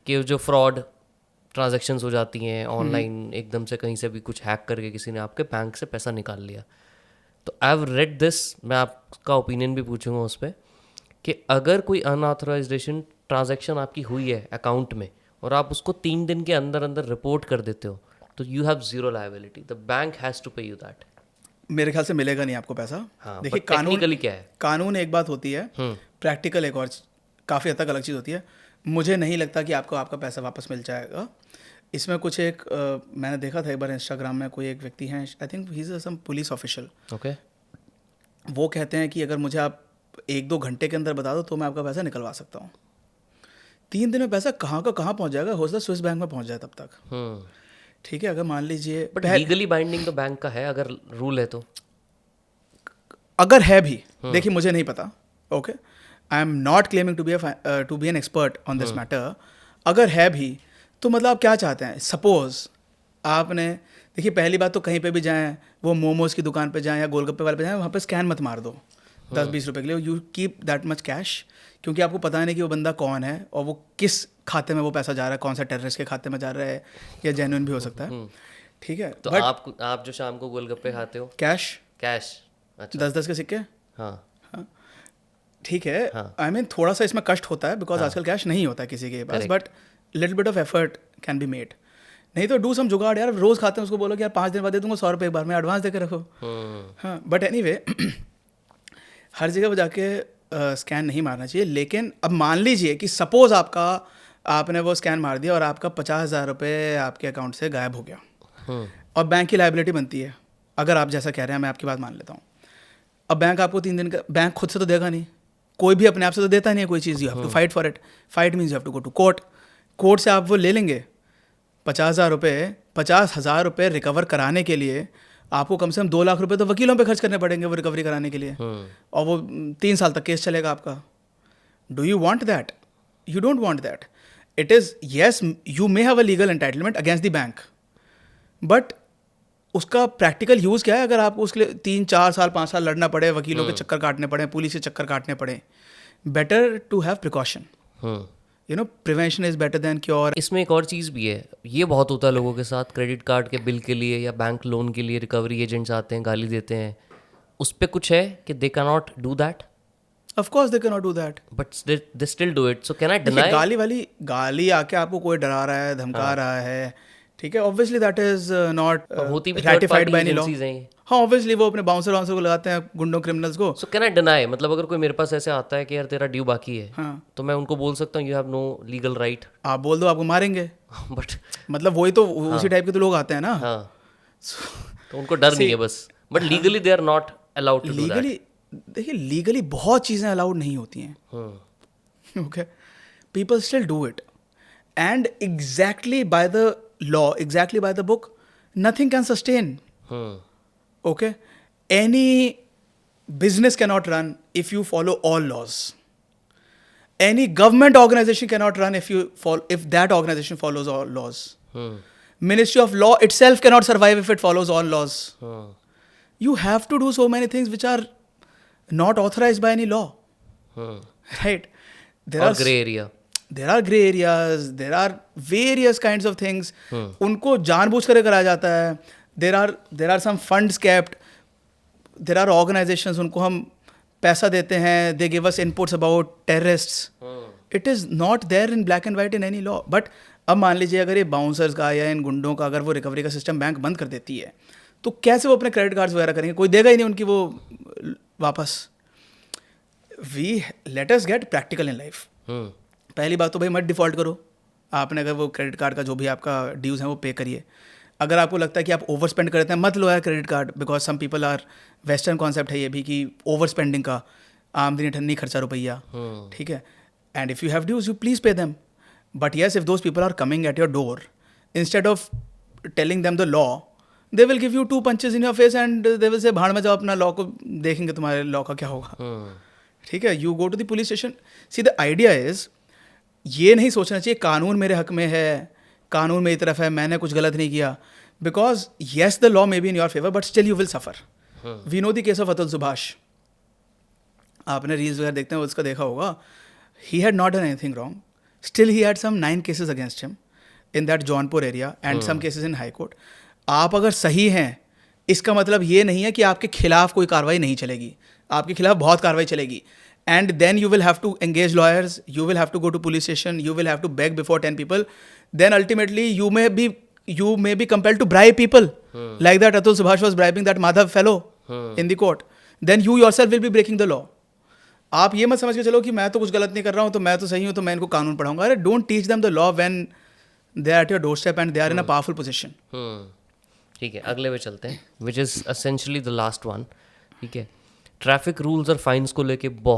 कि जो fraud transactions हो जाती हैं ऑनलाइन, एकदम से कहीं से भी कुछ हैक करके किसी ने आपके बैंक से पैसा निकाल लिया। तो आई हैव रेड दिस, मैं आपका ओपिनियन भी पूछूंगा उस पर, कि अगर कोई अनऑथराइजेशन ट्रांजैक्शन आपकी हुई है अकाउंट में और आप उसको 3 दिन के अंदर अंदर रिपोर्ट कर देते हो, तो you have zero liability, the bank has to pay you that. मेरे ख्याल से मिलेगा नहीं आपको पैसा। हाँ, देखिए बट कानून, टेक्निकली क्या है? कानून एक बात होती है, प्रैक्टिकल एक और काफ़ी हद तक अलग चीज़ होती है। मुझे नहीं लगता कि आपको आपका पैसा वापस मिल जाएगा। इसमें कुछ एक मैंने देखा था एक बार इंस्टाग्राम में, कोई एक व्यक्ति हैं, I think he is some police official. Okay. वो कहते हैं कि अगर मुझे आप 1-2 घंटे के अंदर बता दो तो मैं आपका पैसा निकलवा सकता हूँ। 3 दिन में पैसा कहाँ का कहाँ पहुँच जाएगा, हो सकता है स्विस बैंक में पहुँच जाए तब तक। ठीक है, अगर मान लीजिए बट लीगली बाइंडिंग तो बैंक का है अगर रूल है तो। अगर है भी, देखिए मुझे नहीं पता, okay, I am not claiming to be an expert on this matter. अगर है भी तो मतलब आप क्या चाहते हैं? सपोज आपने, देखिए पहली बात तो कहीं पे भी जाएं, वो मोमोज की दुकान पे जाएं या गोलगप्पे वाले पे जाएं, वहाँ पे स्कैन मत मार दो 10-20 रुपए के लिए। You keep that much cash, क्योंकि आपको पता नहीं कि वो बंदा कौन है और वो किस खाते में वो पैसा जा रहा है, कौन सा टेररिस्ट के खाते में जा रहा है या जेन्युइन भी हो सकता है। ठीक है, तो आप जो शाम को गोलगप्पे खाते हो कैश, कैश, अच्छा 10-10 के सिक्के, हाँ ठीक है। हाँ। आई मीन थोड़ा सा इसमें कष्ट होता है बिकॉज आजकल कैश नहीं होता है किसी के पास, but little bit of effort can be made. नहीं तो डू सम जुगाड़ यार, रोज़ खाते हैं उसको बोलो कि यार 5 दिन बाद दे दूंगा 100 रुपये एक बार में, एडवांस दे के रखो। हाँ, बट एनीवे हर जगह वो जाके स्कैन नहीं मारना चाहिए। लेकिन अब मान लीजिए कि सपोज आपने वो स्कैन मार दिया और आपका 50,000 रुपये आपके अकाउंट से गायब हो गया और बैंक की लाइबिलिटी बनती है। अगर आप जैसा कह रहे हैं, मैं आपकी बात मान लेता हूँ। अब बैंक आपको 3 दिन का, बैंक खुद से तो देगा नहीं, कोई भी अपने आप से तो देता नहीं है कोई चीज़। You have to fight for it. Fight means you have to go to court. Court से आप वो ले लेंगे 50,000 रुपये। 50,000 रुपये रिकवर कराने के लिए आपको कम से कम 2 लाख रुपए तो वकीलों पे खर्च करने पड़ेंगे वो रिकवरी कराने के लिए, और वो 3 साल तक केस चलेगा आपका। Do you want that? You don't want that. It is, yes you may have a legal entitlement against the bank, but उसका प्रैक्टिकल यूज़ क्या है अगर आपको उसके लिए 3-4 साल 5 साल लड़ना पड़े, वकीलों के चक्कर काटने पड़े, पुलिस के चक्कर काटने पड़े? Better to have precaution. You know, prevention is better than cure. इसमें एक और चीज़ भी है, ये बहुत होता है लोगों के साथ, क्रेडिट कार्ड के बिल के लिए या बैंक लोन के लिए रिकवरी एजेंट्स आते हैं, गाली देते हैं। उस पर कुछ है कि they can not do that? Of course they can not do that, but they still do it, so can I deny? गाली आके आपको कोई डरा रहा है, धमका रहा है, ठीक है, ऑब्वियसली दैट इज नॉट होती भी ratified by any law. Agencies हैं। हाँ, ऑब्वियसली वो अपने बाउंसर वाउंसर को लगाते हैं, गुंडों क्रिमिनल्स को। So can I deny? मतलब अगर कोई मेरे पास ऐसे आता है कि यार तेरा ड्यू बाकी है, हाँ, तो मैं उनको बोल सकता हूँ you have no legal right? आप बोल दो, आपको मारेंगे। बट मतलब वही तो, उसी टाइप के तो लोग आते हैं ना। हाँ, तो उनको डर नहीं है बस, but legally they are not allowed to do that. Legally, देखिए लीगली बहुत चीज़ें अलाउड नहीं होती हैं। Okay, people still do it, and exactly by the law, exactly by the book, nothing can sustain. Okay, any business cannot run if you follow all laws. Any government organization cannot run if that organization follows all laws. Ministry of Law itself cannot survive if it follows all laws. You have to do so many things which are not authorized by any law. Right? There are gray area. There are gray areas, there are various kinds of things. उनको जानबूझ कर कराया जाता है. There are some funds kept. There are organizations, उनको हम पैसा देते हैं. They give us inputs about terrorists. It is not there in black and white in any law. But अब मान लीजिए अगर ये बाउंसर्स का या इन गुंडों का अगर वो रिकवरी का सिस्टम बैंक बंद कर देती है, तो कैसे वो अपने क्रेडिट कार्ड्स वगैरह करेंगे? कोई देगा ही नहीं उनकी वो वापस. Let us get practical in life. पहली बात तो भाई मत डिफ़ॉल्ट करो. आपने अगर वो क्रेडिट कार्ड का जो भी आपका ड्यूज़ हैं वो पे करिए. अगर आपको लगता है कि आप ओवर स्पेंड करते हैं, मत लो यार credit card, because some people are, western concept है ये भी कि ओवर स्पेंडिंग का, आमदनी ठन्नी खर्चा रुपया. ठीक है, and if you have dues you please pay them. But yes, if those people are coming at your door, instead of telling them the law, they will give you 2 punches in your face and they will say भाड़ में जाओ, अपना law को देखेंगे तुम्हारे law का क्या होगा. ठीक है, you go to the police station. See the idea is, ये नहीं सोचना चाहिए कानून मेरे हक में है, कानून मेरी तरफ है, मैंने कुछ गलत नहीं किया. Because yes the law may be in your favour, but still you will suffer. We know the case of Atul Subhash. आपने रील्स वगैरह देखते हैं, उसका देखा होगा. He had not done anything wrong. Still, he had some 9 cases against him in that Jaunpur area and some cases in High Court. आप अगर सही हैं, इसका मतलब ये नहीं है कि आपके खिलाफ कोई कार्रवाई नहीं चलेगी. आपके खिलाफ बहुत कार्रवाई चलेगी. And then you will have to engage lawyers, you will have to go to police station, you will have to beg before 10 people. Then ultimately you may be compelled to bribe people, like that Atul Subhash was bribing that Madhav fellow in the court. Then you yourself will be breaking the law. आप ये मत समझ के चलो कि मैं तो कुछ गलत नहीं कर रहा हूँ, तो मैं तो सही हूँ, तो मैं इनको कानून पढ़ाऊंगा. अरे don't teach them the law when they are at your door step and they are in a powerful position. ठीक है, अगले पे चलते हैं, which is essentially the last one. ठीक है, ट्रैफिक रूल्स और फाइन्स को लेके बहुत